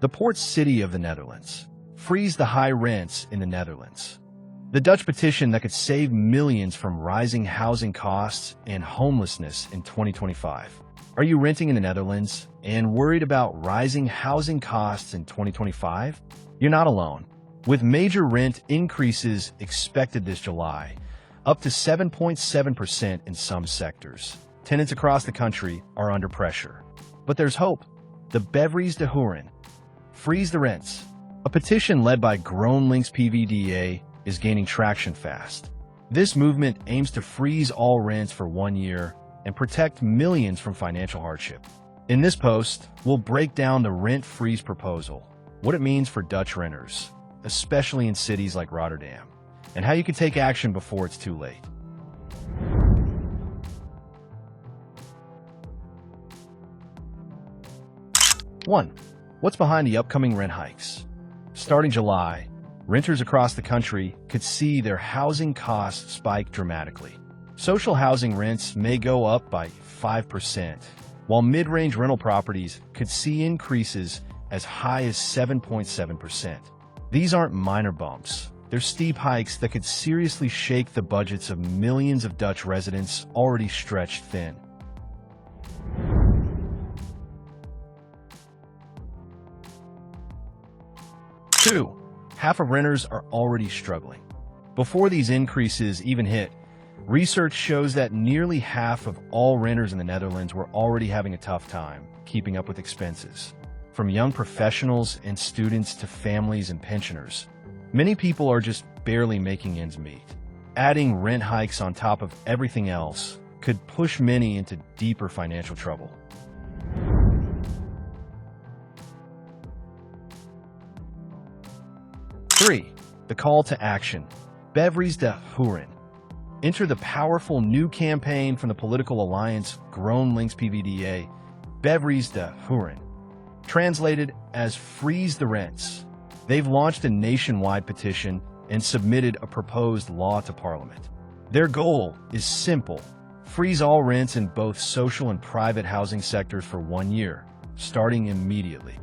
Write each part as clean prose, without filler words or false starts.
The port city of the Netherlands. Freeze the high rents in the Netherlands. The Dutch petition that could save millions from rising housing costs and homelessness in 2025. Are you renting in the Netherlands and worried about rising housing costs in 2025? You're not alone. With major rent increases expected this July, up to 7.7% in some sectors, tenants across the country are under pressure. But there's hope. The Bevries de Huren. Freeze the rents. A petition led by GroenLinks-PvdA is gaining traction fast. This movement aims to freeze all rents for 1 year and protect millions from financial hardship. In this post, we'll break down the rent freeze proposal, what it means for Dutch renters, especially in cities like Rotterdam, and how you can take action before it's too late. One, what's behind the upcoming rent hikes? Starting July, renters across the country could see their housing costs spike dramatically. Social housing rents may go up by 5%, while mid-range rental properties could see increases as high as 7.7%. These aren't minor bumps. They're steep hikes that could seriously shake the budgets of millions of Dutch residents already stretched thin. Two, half of renters are already struggling. Before these increases even hit, research shows that nearly half of all renters in the Netherlands were already having a tough time keeping up with expenses. From young professionals and students to families and pensioners, many people are just barely making ends meet. Adding rent hikes on top of everything else could push many into deeper financial trouble. Three, the call to action. Bevries de Huren. Enter the powerful new campaign from the political alliance GroenLinks-PvdA, Bevries de Huren. Translated as Freeze the Rents. They've launched a nationwide petition and submitted a proposed law to Parliament. Their goal is simple: freeze all rents in both social and private housing sectors for 1 year, starting immediately.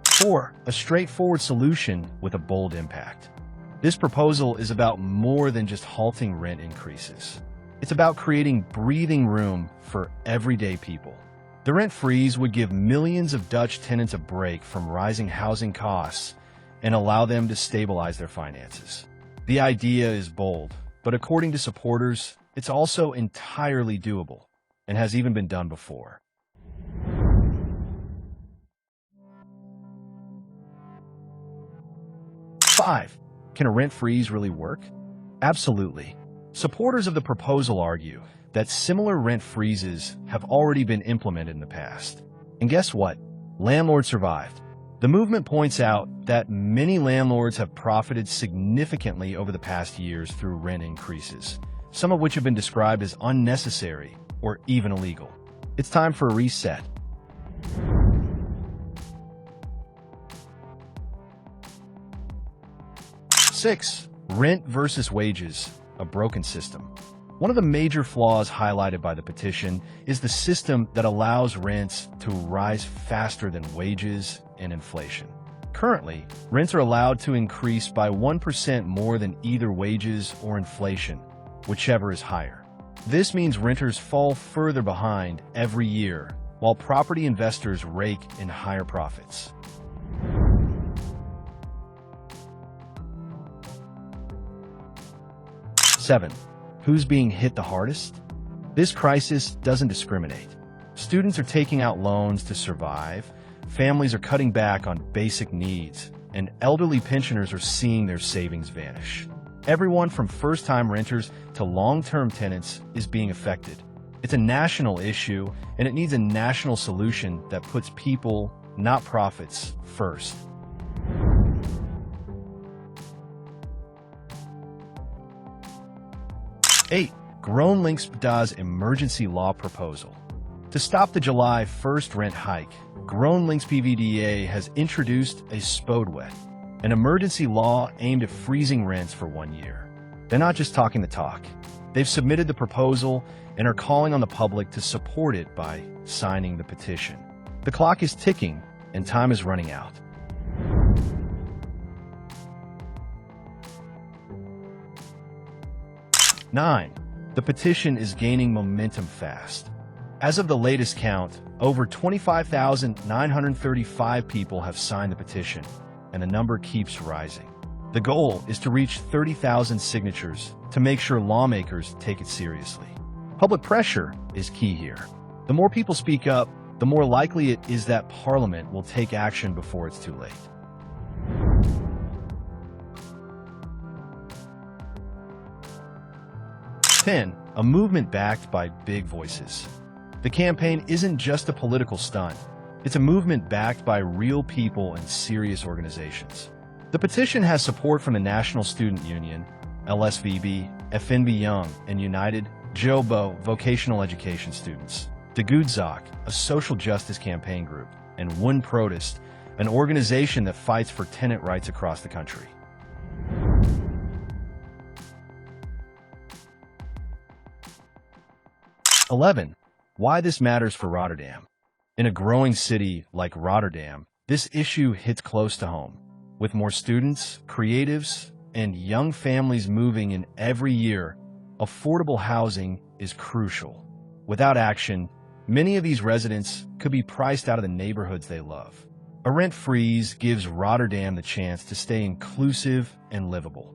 Four, a straightforward solution with a bold impact. This proposal is about more than just halting rent increases. It's about creating breathing room for everyday people. The rent freeze would give millions of Dutch tenants a break from rising housing costs and allow them to stabilize their finances. The idea is bold, but according to supporters, it's also entirely doable and has even been done before. Five, can a rent freeze really work? Absolutely. Supporters of the proposal argue that similar rent freezes have already been implemented in the past. And guess what? Landlords survived. The movement points out that many landlords have profited significantly over the past years through rent increases, some of which have been described as unnecessary or even illegal. It's time for a reset. Six, rent versus wages, a broken system. One of the major flaws highlighted by the petition is the system that allows rents to rise faster than wages and inflation. Currently, rents are allowed to increase by 1% more than either wages or inflation, whichever is higher. This means renters fall further behind every year, while property investors rake in higher profits. Seven, who's being hit the hardest? This crisis doesn't discriminate. Students are taking out loans to survive, families are cutting back on basic needs, and elderly pensioners are seeing their savings vanish. Everyone from first-time renters to long-term tenants is being affected. It's a national issue, and it needs a national solution that puts people, not profits, first. 8. GroenLinks-PvdA's emergency law proposal. To stop the July 1st rent hike, GroenLinks-PvdA has introduced a spoedwet, an emergency law aimed at freezing rents for 1 year. They're not just talking the talk. They've submitted the proposal and are calling on the public to support it by signing the petition. The clock is ticking, and time is running out. 9. The petition is gaining momentum fast. As of the latest count, over 25,935 people have signed the petition, and the number keeps rising. The goal is to reach 30,000 signatures to make sure lawmakers take it seriously. Public pressure is key here. The more people speak up, the more likely it is that Parliament will take action before it's too late. 10. A movement backed by big voices. The campaign isn't just a political stunt. It's a movement backed by real people and serious organizations. The petition has support from the National Student Union, LSVB, FNB Young, and United Jobo Vocational Education Students, De Goodzak, a social justice campaign group, and One Protest, an organization that fights for tenant rights across the country. 11. Why this matters for Rotterdam. In a growing city like Rotterdam, this issue hits close to home. With more students, creatives, and young families moving in every year, affordable housing is crucial. Without action, many of these residents could be priced out of the neighborhoods they love. A rent freeze gives Rotterdam the chance to stay inclusive and livable.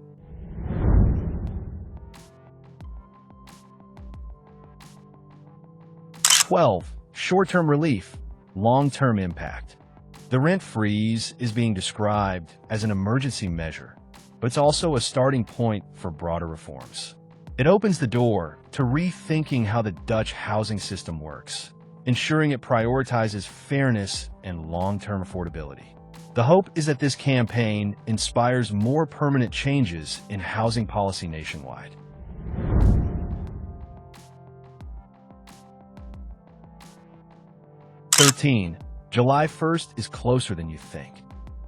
12. Short-term relief, long-term impact. The rent freeze is being described as an emergency measure, but it's also a starting point for broader reforms. It opens the door to rethinking how the Dutch housing system works, ensuring it prioritizes fairness and long-term affordability. The hope is that this campaign inspires more permanent changes in housing policy nationwide. 13. July 1st is closer than you think.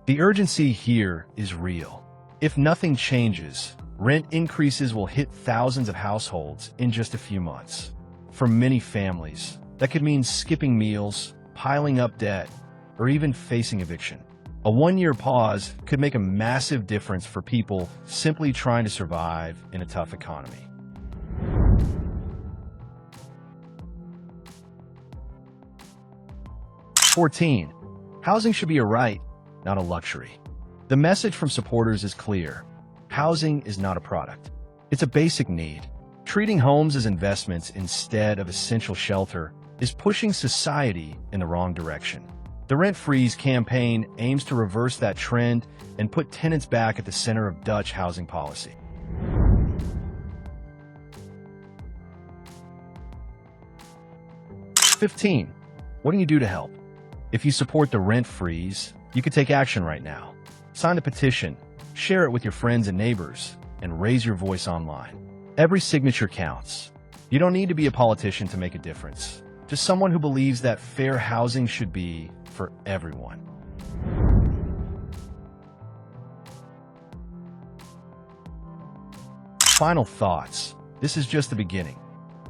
The urgency here is real. If nothing changes, rent increases will hit thousands of households in just a few months. For many families, that could mean skipping meals, piling up debt, or even facing eviction. A one-year pause could make a massive difference for people simply trying to survive in a tough economy. 14. Housing should be a right, not a luxury. The message from supporters is clear. Housing is not a product. It's a basic need. Treating homes as investments instead of essential shelter is pushing society in the wrong direction. The Rent Freeze campaign aims to reverse that trend and put tenants back at the center of Dutch housing policy. 15. What can you do to help? If you support the rent freeze, you can take action right now. Sign the petition, share it with your friends and neighbors, and raise your voice online. Every signature counts. You don't need to be a politician to make a difference. Just someone who believes that fair housing should be for everyone. Final thoughts. This is just the beginning.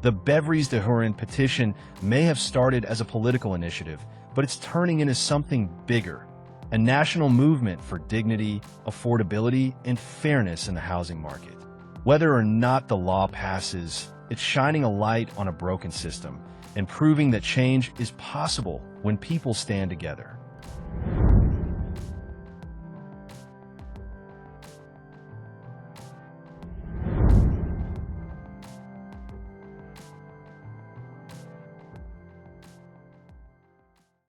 The Bevries to Huren petition may have started as a political initiative, but it's turning into something bigger, a national movement for dignity, affordability, and fairness in the housing market. Whether or not the law passes, it's shining a light on a broken system and proving that change is possible when people stand together.